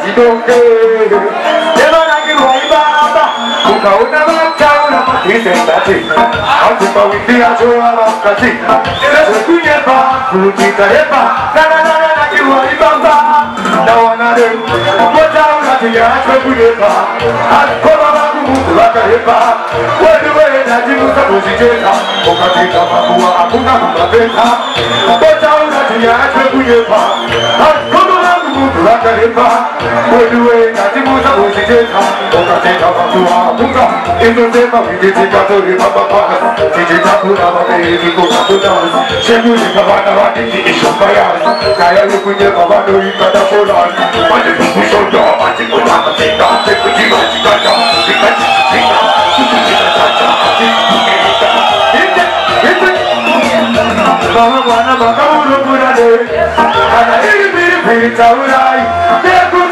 Chidoke, never like it, why Baba? Ukauna Makauna, he said that it. I'll take a with the Ajoa of Kati. There's a good Yapa, Fujita Hepa, Nana, like it, why Baba? Now another, what down at the Ajoa, and Kobaku, like a Hepa. Where the way that you was a Pusita, Okatika, Makua, Akuna, Beta, what down at the Ajoa, and Kobaku, like a Hepa. Where the way that you was a Pusita, Okatika, Makua, Akuna, in the same way, we did a story of Papa, Tijakura, baby, go to dance. She was a Kavana, the issue by us. Kaya look with your Kavano, you got a full on. But the people so dumb, I think we'll have a thing on. Take the Giva, you got down, because it's a thing on. Mama, Wana, Makauru, Purade, and I didn't be the Taurai. They're good.